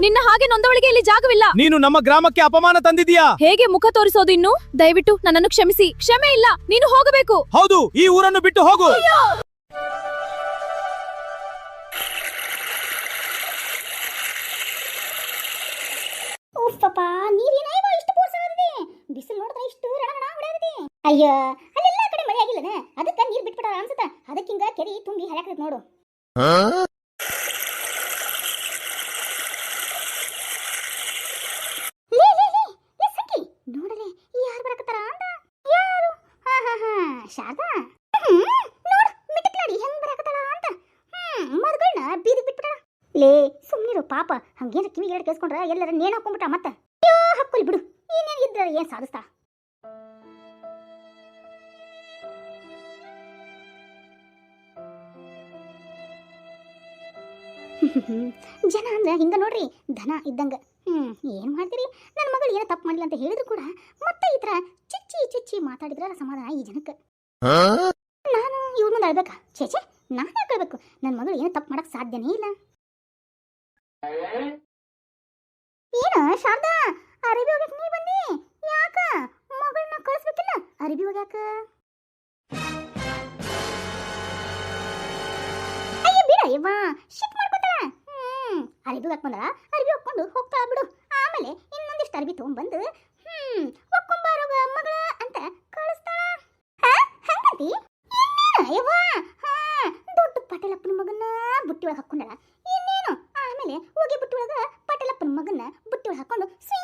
ನಿನ್ನ ಹಾಗೆ ನೊಂದವಳಿಗೆ ಇಲ್ಲಿ ಜಾಗವಿಲ್ಲ. ನೀನು ನಮ್ಮ ಗ್ರಾಮಕ್ಕೆ ಅಪಮಾನ ತಂದಿದೀಯಾ. ಹೇಗೆ ಮುಖ ತೋರಿಸೋದು ಇನ್ನು? ದಯವಿಟ್ಟು ನನ್ನನ್ನು ಕ್ಷಮಿಸಿ. ಕ್ಷಮೆ ಇಲ್ಲ, ನೀನು ಹೋಗಬೇಕು. ಹೌದು, ಈ ಊರನ್ನು ಬಿಟ್ಟು ಹೋಗು. ಉಪ್ಪಪ್ಪ, ನೀರೇನೇವ ಇಷ್ಟು ಪೋರ್ಸಾಗದೆ. ಬಿಸಿಲು ನೋಡಿದ್ರೆ ಇಷ್ಟು ರಣಗಣ ಹೊಡೆಯದೆ. ಅಯ್ಯ, ಅಲ್ಲೆಲ್ಲ ಕಡೆ ಮಳೆ ಆಗಿಲ್ಲನ, ಅದಕ್ಕೆ ನೀರು ಬಿಟ್ಬಿಟ್ಟಾರ ಅನ್ಸುತ್ತ. ಅದಕ್ಕಿಂಗ ಕೆರಿ ತುಂಬಿ ಹರಿಯಾಕತೈತಿ ನೋಡು. ಸಕ್ಕಿ ನೋಡಲೆ ಯಾರು ಬರಕತ್ತಾರ ಅಂತ. ಯಾರು? ಶಾರದಾ. ನೋಡು ಮಿಟಕ್ಲಾಡಿ ಹೆಂಗ್ ಬರಕತ್ತಾಳ ಅಂತ. ಮದ್ಗಳನ್ನ ಬೀದಿಗೆ ಬಿಟ್ಬಿಟ್ಟಾಳ. ಲೇ ಸುಮ್ಮನಿರು ಪಾಪ. ಹಂಗೇನ ಕಿವಿಗೆ ಹೇಳಿ ಕೇಳಿಸ್ಕೊಂಡ್ರ ಎಲ್ಲರ ನೇಣು ಹಾಕೊಂಡ್ಬಿಟ್ಟ. ಮತ್ತ ಹಾಕೊಳ್ಳಿ ಬಿಡು, ಏನೇನು ಇದ್ರ ಏನ್ ಸಾಧಿಸ್ತಾ. ಜನ ಅಂದ್ರೆ ಹಿಂಗ ನೋಡ್ರಿ, ಧನ ಇದ್ದಂಗ. ಏನ್ ಮಾಡ್ತೀರಿ, ನನ್ನ ಮಗಳು ಏನೋ ತಪ್ಪು ಮಾಡಿಲ್ಲ ಅಂತ ಹೇಳಿದ್ರು ಕೂಡ ಮತ್ತೆ ಈ ತರ ಚುಚ್ಚಿ ಚುಚ್ಚಿ ಮಾತಾಡಿದ್ರ ಸಮಾಧಾನ ಈ ಜನಕ್ಕೆ. ನಾನು ಇವ್ರ ಮುಂದೆ ಅಳ್ಬೇಕಾ? ಛೇಚೆ, ನಾನು ಯಾಕೆ ಹೇಳ್ಬೇಕು? ನನ್ನ ಮಗಳು ಏನೋ ತಪ್ಪು ಮಾಡಕ್ ಸಾಧ್ಯನೇ ಇಲ್ಲ. ಏನ ಶಾರದಾ, ಅರಿಬಿ ಹೋಗ್ಯಾಕ ನೀ ಬಂದಿ? ಯಾಕ ಮಗಳನ್ನ ಕಳಿಸ್ಬೇಕಿಲ್ಲ? ಅರಿಬಿ ಹೋಗ್ಯಾಕ? ಅಯ್ಯ ಬಿಡ ಯವ್ವ, ಶಿಟ್ ಮಾಡ್ಕೊತಾಳ. ಅರಿಬಿ ಹೋಗಕ್ ಬಂದ, ಅರಿಬಿ ಹಾಕೊಂಡು ಹೋಗ್ತಾಳ ಬಿಡು. ಆಮೇಲೆ ಇನ್ನೊಂದಿಷ್ಟು ಅರಿಬಿ ತಗೊಂಡ್ಬಂದು ಒಕ್ಕೊಂಬಾರೋಗ ಮಗಳ ಅಂತ ಕಳಿಸ್ತಾಳ. ಹಂಗಂತಿ ಯವ್ವ? ದೊಡ್ಡ ಪಟೇಲಪ್ಪನ ಮಗನ್ನ ಬುಟ್ಟಿ ಒಳಗೆ ಹಾಕೊಂಡಳ. ಇನ್ನೇನು ಆಮೇಲೆ ಹೋಗಿ ಬುಟ್ಟಿ ಒಳಗ ಪಟೇಲಪ್ಪನ ಮಗನ್ನ ಬುಟ್ಟಿ ಒಳಗೆ ಹಾಕೊಂಡು ಸೀ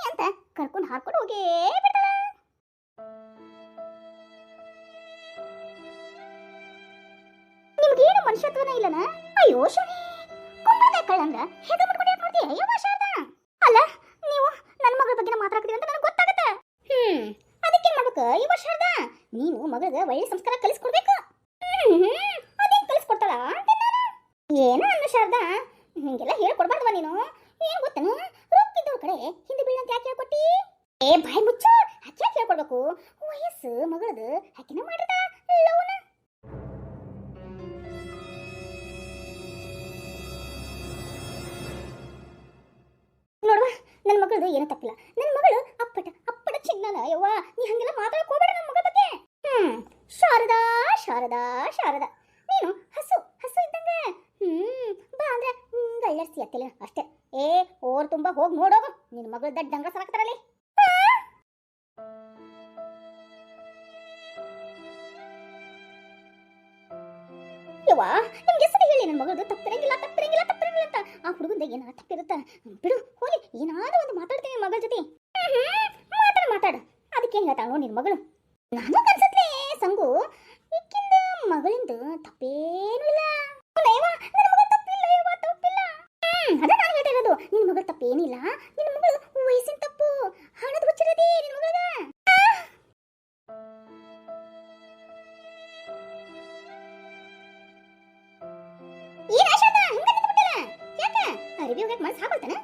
ಅಂತ ಕರ್ಕೊಂಡು ಹಾಕೊಂಡು ಹೋಗೇ ಬಿಡ್ತಾಳ. ನಿಮ್ಗೇನು ಮನುಷ್ಯತ್ವನೇ ಇಲ್ಲನ? ಅಯ್ಯೋ ಶನಿ, ಕುಂಬಳಕಾಯಿ ಕಳ್ಳಂದ್ರ ಹೆದ ಮಾಡ್ಕೊಂಡು ಯಾಕೆ ಮಾಡ್ತೀಯ ಯವ್ವ ಶಾರದಾ? ಅಲ್ಲ, ನೀವು ನನ್ನ ಮಗಳ ಬಗ್ಗೆ ಮಾತಾಡ್ತೀರಿ ಅಂತ ನನಗೆ ಗೊತ್ತಾಗತ್ತೆ. ಅದಕ್ಕೇನ್ ಮಾಡ್ಬೇಕು ಯವ್ವ ಶಾರದಾ? ನೀನು ಮಗಳಿಗೆ ಒಳ್ಳೆ ಸಂಸ್ಕಾರ ಕಲಿಸ್ಕೊಡ್ಬೇಕು. ಅದೇನ್ ಕಲಿಸ್ಕೊಡ್ತಾಳ ಅಂತ ನಾನು ಏನ ಅನ್ನ ಶಾರದಾ? ಹಿಂಗೆಲ್ಲ ಹೇಳ್ಕೊಡ್ಬಾರ್ದವ ನೀನು. ಏನ್ ಗೊತ್ತೇನು, ರೊಕ್ಕಿದ್ದವ್ರ ಕಡೆ ಹಿಂದೆ ಬೀಳಂತ ಯಾಕೆ ಹೇಳ್ಕೊಟ್ಟಿ? ಏ ಬಾಯ್ ಮುಚ್ಚು, ಯಾಕೆ ಹೇಳ್ಕೊಡ್ಬೇಕು? ವಯಸ್ಸು ಮಗಳದು ಹಾಕಿನ ಮಾಡಿರ್ತಾಳ ಲವ್ನ. ನೋಡುವ, ನನ್ನ ಮಗಳದು ಏನೂ ತಪ್ಪಿಲ್ಲ. ನನ್ನ ಮಗಳು ಅಪ್ಪಟ ಅಪ್ಪಟ ಚಿನ್ನನ ಯವ್ವ. ನೀ ಹಂಗೆಲ್ಲ ಮಾತಾಡಕ್ ಹೋಗ್ಬೇಡ ನನ್ನ ಮಗಳ ಬಗ್ಗೆ. ಶಾರದಾ ಶಾರದಾ ಶಾರದಾ, ನೀನು ಹಸು ಹಸು ಇದ್ದಂಗ. ಬಾ ಅಂದ್ರೆ ಗಳ್ಳರ್ಸಿ ಅತ್ತಿಲ್ಲ ಅಷ್ಟೇ. ಏ ಓರ್ ತುಂಬಾ ಹೋಗಿ ನೋಡೋಗು, ನಿನ್ನ ಮಗಳ ದಡ್ಡ ಡಂಗ ಸರಾಕ್ತಾರಲ್ಲಿ. ಯವ್ವ, ನಿಮ್ಗೆ ಹೆಸರು ಹೇಳಿ ನನ್ನ ಮಗಳದು ತಪ್ಪಿರಂಗಿಲ್ಲ ತಪ್ಪಿರಂಗಿಲ್ಲ ತಪ್ಪಿರಂಗಿಲ್ಲ ಅಂತ. ಆ ಹುಡುಗಂದ ಏನಾರ ತಪ್ಪಿರುತ್ತ ಬಿಡು, ಹೋಗಿ ಏನಾದ್ರೂ ಒಂದು ಮಾತಾಡ್ತೀನಿ ಮಗಳ ಜೊತೆ. ಮಾತಾಡು. ಅದಕ್ಕೇನ್ ಹೇಳ್ತಾಳ ನೋಡಿ ನಿನ್ನ ಮಗಳು. ನಾನು ಕನ್ಸತ್ಲೆ ಸಂಗು, ಈಕಿಂದ ಮಗಳಿಂದ ತಪ್ಪೇನು ಇಲ್ಲ. ನನ್ನ ಮಗಳ ತಪ್ಪಿಲ್ಲ ಯವ್ವ, ತಪ್ಪಿಲ್ಲ. ಅದ ನಾನು ಹೇಳ್ತಾ ಇರೋದು, ನಿನ್ನ ಮಗಳ ತಪ್ಪೇನಿಲ್ಲ. ನಿನ್ನ ಮಗಳು ವಯಸ್ಸಿನ ತಪ್ಪು, ಹಣದ ಹುಚ್ಚಿರದಿ ನಿನ್ನ ಮಗಳದ. ಏನ್ ಆಶಾದ ಹಂಗ ನಿಂತ್ಬಿಟ್ಟಲ್ಲ? ಯಾಕ ಅರಿವಿ ಹೋಗಕ್ ಮನಸ್ಸು ಹಾಕೊಳ್ತಾನ?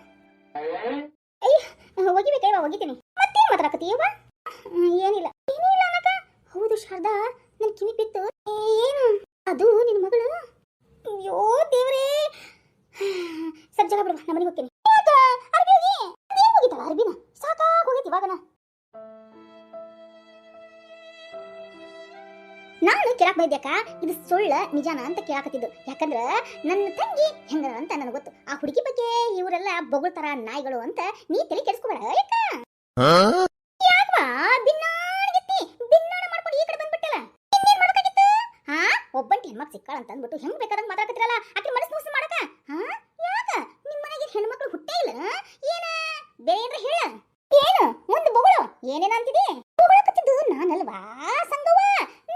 ಅಯ್ಯ ಹೋಗಿಬೇಕಯ್ಯವ, ಹೋಗಿದ್ದೀನಿ. ಮತ್ತೇನ್ ಮಾತಾಡಕತ್ತೀಯವ್ವ? ಏನಿಲ್ಲ ಏನಿಲ್ಲ ಅನ್ನಕ. ಹೌದು ಶಾರದಾ, ನನ್ ಕಿವಿ ಬಿತ್ತು. ಏನು ಅದು ನಿನ್ನ ಮಗಳು? ಅಯ್ಯೋ ದೇವ್ರೇ, ಸರ್ ಜಾಗ ಬಿಡುವ, ನಮ್ಮನೆಗೆ ಹೋಗ್ತೀನಿ. ಯಾಕ ಅರ್ಬಿ ಹೋಗಿ ಅದೇನ್ ಹೋಗಿತ್ತಲ್ಲ ಅರ್ಬಿನ, ಸಾಕಾಗಿ ಹೋಗೈತಿ ಇವಾಗನ. ನಾನು ಕೇಳಕ್ ಬೈದ್ಯಾಕ ಇದು ಸುಳ್ಳ ನಿಜಾನ ಅಂತ ಕೇಳಾಕತ್ತಿದ್ದು. ಯಾಕಂದ್ರ ನನ್ನ ತಂಗಿ ಹೆಂಗದ ಅಂತ ನನಗೆ ಗೊತ್ತು. ಆ ಹುಡುಗಿ ಬಗ್ಗೆ ಇವರೆಲ್ಲ ಬೊಗಳ್ತಾರ ನಾಯಿಗಳು ಅಂತ ನೀ ತಲೆ ಕೆಡಿಸ್ಕೋಬೇಡ. ಯಾಕವಾ ಬಿನ್ನಾಣಿಗೆತ್ತಿ ಬಿನ್ನಾಣ ಮಾಡ್ಕೊಂಡು ಈ ಕಡೆ ಬಂದ್ಬಿಟ್ಟಲ್ಲ? ಇನ್ನೇನ್ ಮಾಡಕಾಗಿತ್ತು? ಒಬ್ಬಂಟಿ ಹೆಣ್ಮಕ್ ಸಿಕ್ಕಾಳ ಅಂತ ಅಂದ್ಬಿಟ್ಟು ಹೆಂಗ್ ಬೇಕಾದಂಗ ಮಾತಾಡ್ತಿರಲ್ಲ. ಆಕೆ ಮನಸ್ಸು ಮೋಸ ಮಾಡಕ. ಯಾಕ ನಿಮ್ಮ ಮನೆಗೆ ಹೆಣ್ಮಕ್ಳು ಹುಟ್ಟೇ ಇಲ್ಲ ಏನ? ಬೇರೆ ಏನ್ರ ಹೇಳ. ಏನು ಮುಂದೆ ಬೊಗಳು ಏನೇನ ಅಂತಿದೆ? ಬೊಗಳಕತ್ತಿದ್ದು ನಾನಲ್ವಾ ಸಂಗವ್ವ,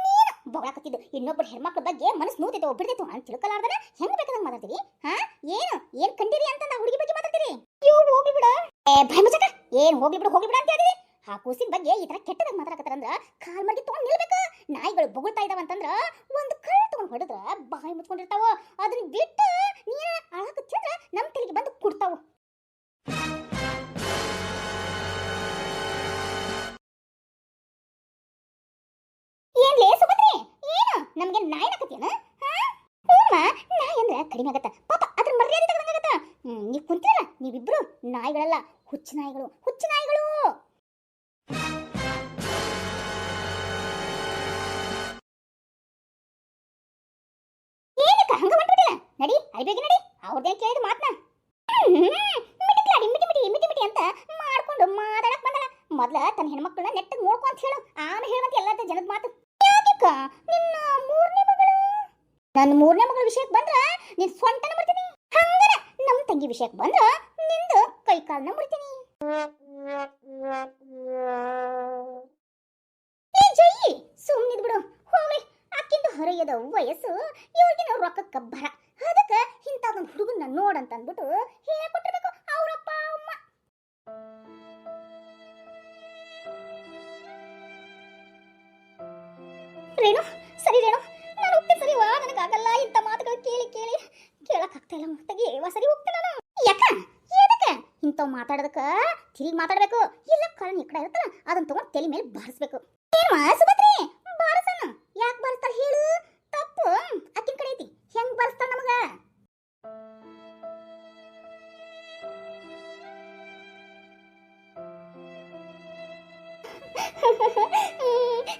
ನೀನು ಬೊಗಳಕತ್ತಿದ್ದು. ಇನ್ನೊಬ್ಬರು ಹೆಣ್ಮಕ್ಳ ಬಗ್ಗೆ ಮನಸ್ಸು ನೋಡ್ತೈತೆ ಒಬ್ಬಿಡ್ತೈತು ಅಂತ ತಿಳ್ಕೊಲಾರ್ದನ ಹೆಂಗ್ ಬೇಕಾದಂಗ ಮಾತಾಡ್ತೀರಿ? ಏನ್ ಕಂಡಿರಿ ಅಂತ ನಾ ಹುಡುಗಿ ಬಗ್ಗೆ ಮಾತಾಡ್ತೀರಿ? ಹೋಗ್ಲಿ ಬಿಡ. ಭಯ ಮುಚ್ಚಕ, ಏನ್ ಹೋಗ್ಲಿ ಬಿಡು ಹೋಗ್ಲಿ ಬಿಡ ಅಂತ ಹೇಳಿದ್ರಿ. ಆ ಕೂಸಿನ ಬಗ್ಗೆ ಈ ತರ ಕೆಟ್ಟದಾಗ ಮಾತಾಡಕತ್ತಾರಂದ್ರ ಕಾಲ್ ಮರ್ಗಿ ತಗೊಂಡ್ ನಿಲ್ಬೇಕ. ನಾಯಿಗಳು ಬೊಗಳ್ತಾ ಇದಾವಂತಂದ್ರ ಒಂದು ಕಳ್ಳ ತಗೊಂಡ್ ಹೊಡೆದ್ರ ಬಾಯಿ ಮುಚ್ಕೊಂಡಿರ್ತಾವ. ಅದನ್ನ ಬಿಟ್ಟು ನೀನ ಅಳಕತ್ತಿದ್ರ ನಮ್ ತಲೆಗೆ ಬಂದು ಕುಡ್ತಾವ. ಏನ್ಲೇ ಸುಭದ್ರಿ, ಏನು ನಮ್ಗೆ ನಾಯಿ ನಾಕತಿಯನ? ನಾಯಿ ಅಂದ್ರೆ ಕಡಿಮೆ ಆಗತ್ತ ಪಾಪ, ಅದ್ರ ಮರ್ಯಾದೆ ತಗದಂಗಾಗತ್ತ. ನೀವು ಕುಂತಿರಲ್ಲ ನೀವಿಬ್ರು ನಾಯಿಗಳಲ್ಲ, ಹುಚ್ಚು ನಾಯಿಗಳು, ಹುಚ್ಚು ನಾಯಿಗಳು. ಏನಕ್ಕ ಹಂಗ ಮಾಡ್ಬಿಟ್ಟಿಲ್ಲ? ನಡಿ ಅರಿಬೇಗ ನಡಿ, ಅವ್ರದೇನ್ ಕೇಳಿದ ಮಾತನ್ನ ಮಿಟಿ ಅಂತ ಮಾಡ್ಕೊಂಡು ಮಾತಾಡಕ್ ಬಂದಳ. ಮೊದ್ಲ ತನ್ನ ಹೆಣ್ಮಕ್ಳನ್ನ ನೆಟ್ಟಗ್ ನೋಡ್ಕೊ ಅಂತ ಹೇಳು, ಆಮೇಲೆ ಹೇಳುವಂತ ಎಲ್ಲ ಜನದ ಮಾತು. ಯಾಕ ನಿನ್ನ ಮೂರನೇ ಮಗಳು, ನನ್ನ ಮೂರನೇ ಮಗಳ ವಿಷಯಕ್ಕೆ ಬಂದ್ರ ನಿನ್ ಸ್ವಂಟನ ಮುಡ್ತೀನಿ. ಹಂಗಾರ ನಮ್ ತಂಗಿ ವಿಷಯಕ್ಕೆ ಬಂದ್ರ ನಿಂದು ಕೈ ಕಾಲನ್ನ ಮುಡ್ತೀನಿ. ಜೈ ಸುಮ್ಮನಿದ್ ಬಿಡು, ಹೋಗ್ಲಿ. ಅಕ್ಕಿಂದ ಹೊರೆಯದ ವಯಸ್ಸು, ಇವಾಗಿನ ರೊಕ್ಕಕ್ಕ ಬರ. ಅದಕ್ಕ ಇಂಥದೊಂದು ಹುಡುಗನ್ನ ನೋಡಂತ ಅಂದ್ಬಿಟ್ಟು ಹೇಳ್ಕೊಟ್ಟಿರ್ಬೇಕು ಅವ್ರಪ್ಪ ಅಮ್ಮ. ರೇಣು, ಸರಿ ರೇಣು, ನಾನು ಹೋಗ್ತೇನೆ. ಸರಿವಾ, ನನಗಾಗಲ್ಲ ಇಂಥ ಮಾತುಗಳು ಕೇಳಿ ಕೇಳಿ ಕೇಳಕ್ಕಾಗ್ತಾ ಇಲ್ಲ. ತೆಗಿವಾ, ಸರಿ ಹೋಗ್ತೇನೆ ನಾನು. ಯಾಕ ಎದಕ್ಕ ಇಂಥವ್ ಮಾತಾಡೋದಕ್ಕ ತಿರುಗಿ ಮಾತಾಡ್ಬೇಕು, ಇಲ್ಲ ಕಾರಣ ಈ ಕಡೆ ಇರುತ್ತಲ್ಲ ಅದನ್ನ ತಗೊಂಡು ತಲೆ ಮೇಲೆ ಬಾರಿಸ್ಬೇಕು. ಏನ್ವಾ ಸುಭದ್ರಿ, ಬಾರಿಸನ ಯಾಕೆ ಬಾರಿಸ್ತಾರ ಹೇಳು? ತಪ್ಪು ಅಕ್ಕಿನ ಕಡೆ ಐತಿ, ಹೆಂಗ್ ಬಾರಿಸ್ತಾರ ನಮಗ?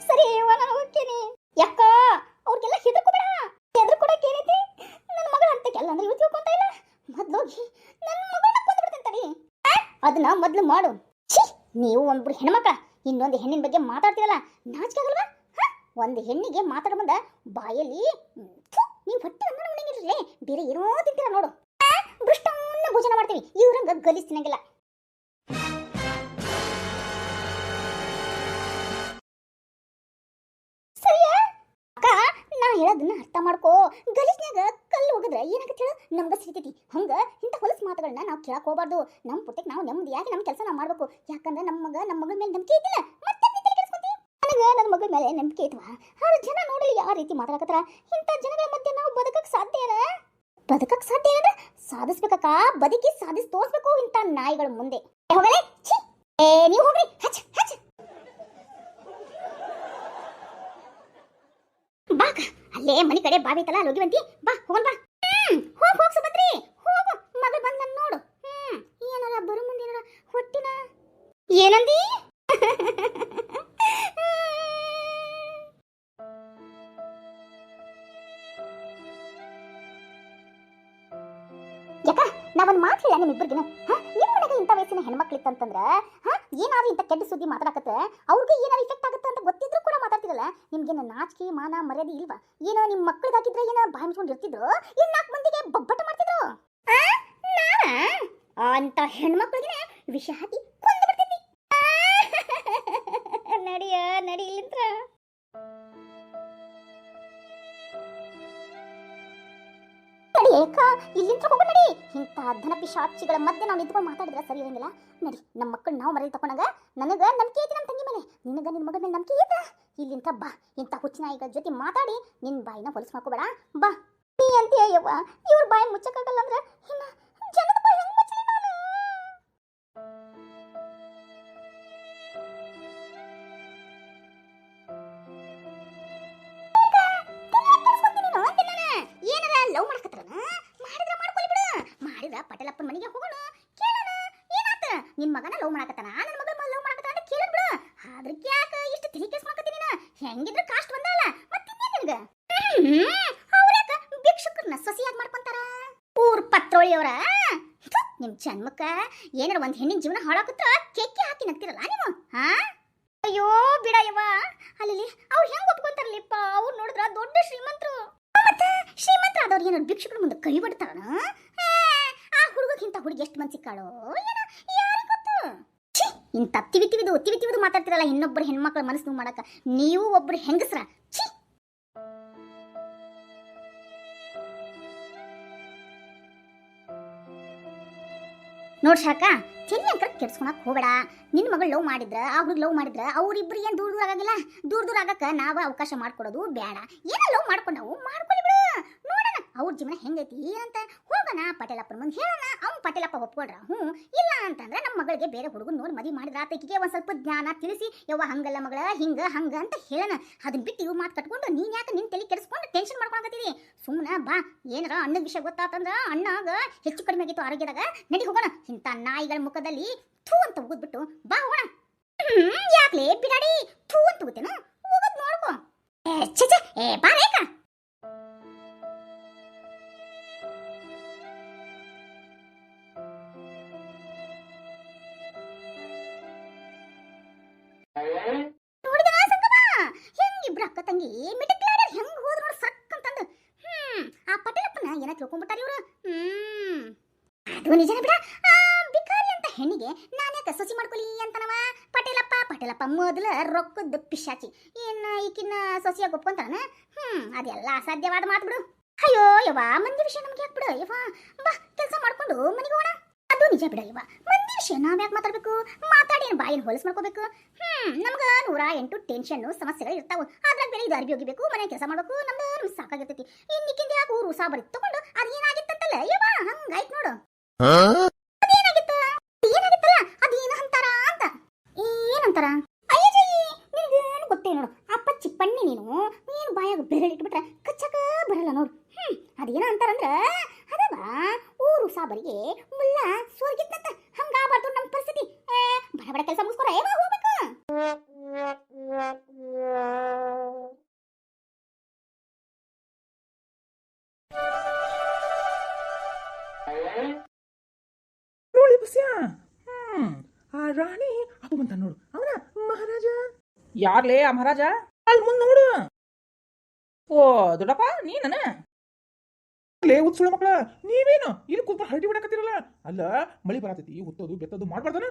ಸರಿ ನಾನು ಹೋಗ್ತೇನೆ. ಯಾಕ ಅವ್ರಿಗೆಲ್ಲ ಹೆದರ್ಕೋಬೇಡ, ಹೆದರ್ಕೊಡಕ್ ಏನೈತಿ? ನನ್ನ ಮಗಳ ಅಂತ ಕೆಲ್ಲ ಅಂದ್ರೆ ಇವ್ ತಿಳ್ಕೊಂತ ಇಲ್ಲ. ಮೊದ್ಲೋಗಿ ನನ್ನ ಮಗಳನ್ನ ಕೊಂದ್ಬಿಡ್ತೇನೆ ತಡಿ. ಅದನ್ನ ಮೊದ್ಲು ಮಾಡು. ಛೀ, ನೀವು ಒಂದ್ಬಿಡು ಹೆಣ್ಮಕ್ಳ ಇನ್ನೊಂದು ಹೆಣ್ಣಿನ ಬಗ್ಗೆ ಮಾತಾಡ್ತೀರಲ್ಲ, ನಾಚಿಕೆ ಆಗಲ್ವಾ? ಒಂದು ಹೆಣ್ಣಿಗೆ ಮಾತಾಡೋ ಮುಂದ ಬಾಯಲ್ಲಿ ನೀವು ಹೊಟ್ಟೆ ಅನ್ನ ಉಣ್ಣಂಗಿರ್ಲಿ, ಬೇರೆ ಏನೋ ತಿಂತೀರ ನೋಡು. ಭ್ರಷ್ಟನ್ನ ಭೋಜನ ಮಾಡ್ತೀವಿ, ಇವ್ರಂಗ ಗಲೀಜ್ ತಿನ್ನಂಗಿಲ್ಲ. ಸರಿಯಾ ಅಕ್ಕ, ನಾ ಹೇಳೋದನ್ನ ಅರ್ಥ ಮಾಡ್ಕೋ. ಗಲೀಜ್ನಾಗ ಕಲ್ಲು ಹೋಗಿದ್ರೆ ಏನಾಗತ್ತೆ ಹೇಳು? ನಮ್ಗ ಸಿಗ್ತೈತಿ. ಹಂಗ ಇಂಥ ಹೊಲಸು ಮಾತುಗಳನ್ನ ನಾವು ಕೇಳಕ್ ಹೋಗ್ಬಾರ್ದು. ನಮ್ಮ ಪುಟ್ಟಕ್ಕೆ ನಾವು ನೆಮ್ಮದಿಯಾಗಿ ನಮ್ಮ ಕೆಲಸ ನಾವು ಮಾಡ್ಬೇಕು. ಯಾಕಂದ್ರೆ ನಮ್ಮ ಮಗಳ ಮೇಲೆ ನಂಬಿಕೆ ಐತಿಲ್ಲ, ಮತ್ತೆ ನನಗೆ ನನ್ನ ಮಗಳ ಮೇಲೆ ನಂಬಿಕೆ ಐತವಾ? ಆದ್ರೆ ಜನ ನೋಡಲಿ ಯಾವ ರೀತಿ ಮಾತಾಡಕತ್ತಾರ. ಇಂಥ ಜನಗಳ ಮಧ್ಯೆ ನಾವು ಬದುಕಕ್ಕೆ ಸಾಧ್ಯ ಏನ? ಬದುಕಕ್ಕೆ ಸಾಧ್ಯ ಏನಂದ್ರೆ ಸಾಧಿಸ್ಬೇಕಕ್ಕ, ಬದುಕಿ ಸಾಧಿಸಿ ತೋರಿಸ್ಬೇಕು ಇಂಥ ನಾಯಿಗಳ ಮುಂದೆ. ಹೋಗಲೇ ಛೀ, ನೀವು ಹೋಗ್ರಿ, ಹಚ್ ಹಚ್. ಬಾ ಅಲ್ಲೇ ಮನಿ ಕಡೆ ಬಾವಿ ಐತಲ್ಲ, ಅಲ್ಲಿ ಹೋಗಿವಂತಿ. ಬಾ ಹೋಗೋಣ ಬಾ. ಹೋಗ್ ಸುಭದ್ರಿ, ಹೋಗು. ಮಗಳು ಬಂದ್ ನನ್ನ ನೋಡು. ಏನಾರ ಬರು ಮುಂದೆ ಏನಾರ ಹೊಟ್ಟಿನ ಏನಂದಿ? ಯಾಕ ನಾವೊಂದು ಮಾತು ಹೇಳ ನಿಮ್ಮಿಬ್ಬರಿಗಿನ, ನಿಮ್ಮ ಮನೆಗೆ ಇಂಥ ವಯಸ್ಸಿನ ಹೆಣ್ಮಕ್ಳಿತ್ತಂತಂದ್ರ ಏನಾದ್ರು ಇಂಥ ಕೆಟ್ಟ ಸುದ್ದಿ ಮಾತಾಡಕತ್ತೆ ಅವ್ರಿಗೆ ಏನಾದ್ರು ಇಫೆಕ್ಟ್ ಆಗುತ್ತೆ ಅಂತ ಗೊತ್ತಿದ್ರು ಕೂಡ ಮಾತಾಡ್ತಿರಲ್ಲ. ನಿಮ್ಗೇನು ನಾಚಿಕೆ ಮಾನ ಮರ್ಯಾದೆ ಇಲ್ವಾ? ಏನೋ ನಿಮ್ಮ ಮಕ್ಕಳಿಗಾಗಿದ್ರೆ ಏನೋ ಬಾಯಿ ಮುಚ್ಕೊಂಡು ಇರ್ತಿದ್ರು, ಇನ್ನು 4 ಮಂದಿಗೆ ಬಬ್ಬಟ ಮಾಡ್ತಿದ್ರು. ಅಂತ ಹೆಣ್ಮಕ್ಳಿಗೆ ವಿಷ ಹಾಕಿ ಕೊಂದು ಬಿಡ್ತೈತಿ. ನಡಿಯ ನಡಿ ಇಲ್ಲಿಂತ್ರ. ನಡಿ ಏಕ ಇಲ್ಲಿಂತ್ರ ಹೋಗು, ನಡಿ. ಇಂಥ ಧನ ಪಿಶಾಚಿಗಳ ಮಧ್ಯೆ ನಾವು ನಿಂತ್ಕೊಂಡು ಮಾತಾಡಿದ್ರೆ ಸರಿ ಇರಂಗಿಲ್ಲ. ನಡಿ, ನಮ್ಮ ಮಕ್ಕಳು ನಾವು ಮರಳಿ ತಕೊಂಡಾಗ ನನಗೆ ನಂಬಿಕೆ ಐತಿ, ನಮ್ಮ ತಂಗಿ ಮೇಲೆ. ನಿನಗ ನಿನ್ನ ಮಗಳ ಮೇಲೆ ನಂಬಿಕೆ ಐತ? ಇಲ್ಲಿಂತ್ರ ಬಾ. ಇಂಥ ಹುಚ್ಚಿನ ನಾಯಿಗಳ ಜೊತೆ ಮಾತಾಡಿ ನಿನ್ನ ಬಾಯಿನ ಹೊಲಸು ಮಾಡ್ಕೋಬೇಡ. ಬಾ. ನೀ ಅಂತ ಅಯ್ಯವ್ವ, ಇವ್ರ ಬಾಯಿ ಮುಚ್ಚಕ್ಕಾಗಲ್ಲ ಅಂದ್ರೆ ಇನ್ನು ಜನದ ಬಾಯಿ ಹೆಂಗ್ ಮುಚ್ಚಲಿ ನಾನು? ಏನಾರ ಲವ್ ಮಾಡಕತ್ರ ಮಾಡಿದ್ರ ಮಾಡ್ಕೊಳ್ಳಿ ಬಿಡು. ಮಾಡಿದ್ರ ಪಟೇಲಪ್ಪನ ಮನೆಗೆ ಹೋಗೋಣ, ಕೇಳೋಣ ಏನಾತ. ನಿನ್ ಮಗನ ಲವ್ ಮಾಡಕತ್ತಾನ, ನನ್ನ ಮಗಳ ಲವ್ ಮಾಡಕತ್ತಾನ ಅಂತ ಕೇಳಿದ್ ಬಿಡು. ಅದ್ರಕ್ಕೆ ಯಾಕೆ ಇಷ್ಟು ತಿಳಿ ಕೇಸ್ ಮಾಡಕತ್ತೀನಿ? ಹೆಂಗಿದ್ರು ಕಾಸ್ಟ್ ಬಂದಲ್ಲ, ಮತ್ತಿನ್ನೇನು ನಿನಗ? ಅವ್ರ್ಯಾಕ ಭಿಕ್ಷುಕರನ್ನ ಸೊಸೆಯಾಗಿ ಮಾಡ್ಕೊಂತಾರ? ಊರ್ ಪತ್ರೋಳಿಯವರ ನಿಮ್ ಜನ್ಮಕ್ಕ ಏನಾರ ಒಂದ್ ಹೆಣ್ಣಿನ ಜೀವನ ಹಾಳಾಕತ್ರ ಕೆಕ್ಕೆ ಹಾಕಿ ನಗ್ತಿರಲ್ಲ ನೀವು. ಅಯ್ಯೋ ಬಿಡಯ್ಯವ್ವ, ಅಲ್ಲಿ ಅವ್ರು ಹೆಂಗ್ ಒಪ್ಕೊಂತಾರಲ್ಲಿಪ್ಪ? ಅವ್ರು ನೋಡಿದ್ರ ದೊಡ್ಡ ಶ್ರೀಮಂತರು. ಮತ್ತ ಶ್ರೀಮಂತರ ಆದವ್ರು ಏನಾರು ಭಿಕ್ಷುಕರ ಮುಂದೆ ಕೈ ಬಿಡ್ತಾರ? ಆ ಹುಡುಗಕ್ಕಿಂತ ಹುಡುಗಿ ಎಷ್ಟು ಮನ್ಸಿ ಕಾಳೋ ಏನೋ ಯಾರಿಗೆ ಗೊತ್ತು? ಇಂಥ ತಿವಿತಿವಿದು ಮಾತಾಡ್ತಿರಲ್ಲ ಇನ್ನೊಬ್ಬರು ಹೆಣ್ಮಕ್ಳ ಮನಸ್ಸು ಮಾಡಕ. ನೀವು ಒಬ್ರು ಹೆಂಗಸ್ರ. ಛೀ, ನೋಡ್ ಶಾಕ, ಚೆನ್ನಿ ಅಂಕರ ಕೆಡ್ಸ್ಕೊಳಕ್ ಹೋಗಬೇಡ. ನಿನ್ನ ಮಗಳು ಲವ್ ಮಾಡಿದ್ರ, ಆ ಹುಡುಗ ಲವ್ ಮಾಡಿದ್ರ ಅವ್ರಿಬ್ರು ಏನ್ ದೂರ ಆಗಂಗಿಲ್ಲ. ದೂರ ಆಗಕ್ಕ ನಾವ ಅವಕಾಶ ಮಾಡ್ಕೊಡೋದು ಬೇಡ. ಏನೋ ಲವ್ ಮಾಡ್ಕೊಂಡವು ಮಾಡ್ಕೊಳ್ಳಿ ಬಿಡು, ನೋಡೋಣ ಅವ್ರ ಜೀವನ ಹೆಂಗೈತಿ ಅಂತ. ಹೋಗ ಹೋಗೋಣ ಪಟೇಲಪ್ಪನ ಮುಂದೆ ಹೇಳೋಣ. ಅವ್ನು ಪಟೇಲಪ್ಪ ಒಪ್ಕೊಡ್ರ ಇಲ್ಲ ಅಂತಂದ್ರೆ ನಮ್ಮ ಮಗಳಿಗೆ ಬೇರೆ ಹುಡುಗನ್ ನೋಡಿ ಮದುವೆ ಮಾಡಿದ್ರ ಆತಕಿಗೆ ಒಂದ್ ಸ್ವಲ್ಪ ಜ್ಞಾನ ತಿಳಿಸಿ ಯವ್ವ ಹಂಗಲ್ಲ ಮಗಳ ಹಿಂಗ ಹಂಗ ಅಂತ ಹೇಳೋಣ. ಅದನ್ನ ಬಿಟ್ಟು ಇವು ಮಾತು ಕಟ್ಕೊಂಡು ನೀನ್ ಯಾಕೆ ನಿನ್ ತಲೆ ಕೆಡಿಸ್ಕೊಂಡು ಟೆನ್ಷನ್ ಮಾಡ್ಕೊಳಕತ್ತೀರಿ? ಸುಮ್ಮನೆ ಬಾ. ಏನಾರ ಅಣ್ಣದ ವಿಷಯ ಗೊತ್ತಾತಂದ್ರ ಅಣ್ಣಾಗ ಹೆಚ್ಚು ಕಡಿಮೆ ಆಗಿತ್ತು ಆರೋಗ್ಯದಾಗ, ನಡಿ ಹೋಗೋಣ. ಇಂಥ ನಾಯಿಗಳ ಮುಖದಲ್ಲಿ ಥೂ ಅಂತ ಉಗಿದ್ಬಿಟ್ಟು ಬಾ ಹೋಗೋಣ. ಯಾಕ್ಲೆ ಬಿಡಾಡಿ ಥೂ ಅಂತ ಉಗುತ್ತೇನ? ಹೋಗೋದ್ ನೋಡ್ಕೋ. ಬಾ ರೇಖಾ. ಹೆಂಗಿಬ್ರು ಅಕ್ಕ ತಂಗಿ ಮಿಟಕ್ಲಾಡ ಹೆಂಗ್ ಹೋದ್ರು ನೋಡಿ ಸಕ್ ಅಂತಂದು. ಆ ಪಟೇಲಪ್ಪನ ಏನ ತಿಳ್ಕೊಂಡ್ಬಿಟ್ಟಾರ ಇವ್ರು. ಅದು ನಿಜನೇ ಬಿಡ. ಬಿಕಾರಿ ಅಂತ ಹೆಣ್ಣಿಗೆ ನಾನ್ಯಾಕ ಸೊಸಿ ಮಾಡ್ಕೊಲಿ ಅಂತನವ ಪಟೇಲಪ್ಪ ಮೊದಲ ರೊಕ್ಕದ ಪಿಶಾಚಿ. ಏನ ಈಕಿನ ಸೊಸಿಯಾಗಿ ಒಪ್ಕೊಂತಾನ? ಅದೆಲ್ಲ ಅಸಾಧ್ಯವಾದ ಮಾತು ಬಿಡು. ಅಯ್ಯೋ ಯವ್ವ, ಮಂದಿ ವಿಷಯ ನಮ್ಗೆ ಯಾಕೆ ಬಿಡು ಯವ್ವ. ಬಾ ಕೆಲಸ ಮಾಡ್ಕೊಂಡು ಮನೆಗೆ ಹೋಗೋಣ. ಅದು ನಿಜ ಬಿಡ ಯವ್ವ, ಮಂದಿ ವಿಷಯ ನಾವ್ ಯಾಕೆ ಮಾತಾಡ್ಬೇಕು? ಮಾತಾಡಿ ಬಾಯಿನ ಹೊಲಸ್ ಮಾಡ್ಕೋಬೇಕು. ನಮ್ಗ 108 ಟೆನ್ಷನ್ ಸಮಸ್ಯೆಗಳು ಇರ್ತಾವ. ಅದ್ರಾಗ ಬೇರೆ ಇದು ಅರ್ಬಿ ಹೋಗಿಬೇಕು, ಮನೆ ಕೆಲಸ ಮಾಡ್ಬೇಕು, ನಮ್ಗೆ ಸಾಕಾಗಿರ್ತೈತಿ. ಇನ್ನಿಕ್ಕಿಂದ ಯಾಕೆ ಊರು ಸಾಬರಿ ತಗೊಂಡು ಅದೇನಾಗಿತ್ತಂತಲ್ಲ ಯವ್ವ, ಹಂಗಾಯ್ತು ನೋಡು. ಅದೇನಾಗಿತ್ತಲ್ಲ ಅದೇನ ಅಂತಾರ ಅಂತ. ಏನಂತಾರ? ಅಯ್ಯಜಿ ನಿನಗೇನು ಗೊತ್ತೇ ನೋಡು. ಅಪ್ಪಚ್ಚಿ ಪಣ್ಣಿ ನೀನು ಏನು ಬಾಯಾಗ ಬೆರಳು ಇಟ್ಬಿಟ್ರೆ ಕಚ್ಚಕ ಬರಲ್ಲ ನೋಡು. ಅದೇನ ಅಂತಾರಂದ್ರ ಅದವ ಊರು ಸಾಬರಿಗೆ ಮುಲ್ಲ ಸ್ವರ್ಗಿತ್ತಂತ. ಹಂಗಾಬಾರ್ದು ನಮ್ಮ ಪರಿಸ್ಥಿತಿ. ಬಡ ಕೆಲಸ ಮುಗಿಸ್ಕೊರ ಏವ ಹೋಗ್ಬೇಕು. ನೋಡಿ ಬಸ್ಯಾ, ಆ ರಾಣಿ ಅದು ಬಂತ ನೋಡು. ಅವನ ಮಹಾರಾಜ. ಯಾರ್ಲೇ ಆ ಮಹಾರಾಜ? ಅಲ್ಲಿ ಮುಂದೆ ನೋಡು. ಓ ದೊಡ್ಡಪ್ಪ ನೀನ? ಲೇ ಉತ್ಸುಳ ಮಕ್ಕಳ, ನೀವೇನು ಇಲ್ಲಿ ಕೂತ್ಕೊಂಡು ಹರಟಿ ಬಿಡಕತ್ತಿರಲ್ಲ? ಅಲ್ಲ ಮಳಿ ಬರತೈತಿ, ಹುತ್ತೋದು ಬೆತ್ತದು ಮಾಡ್ಬಾರ್ದನ?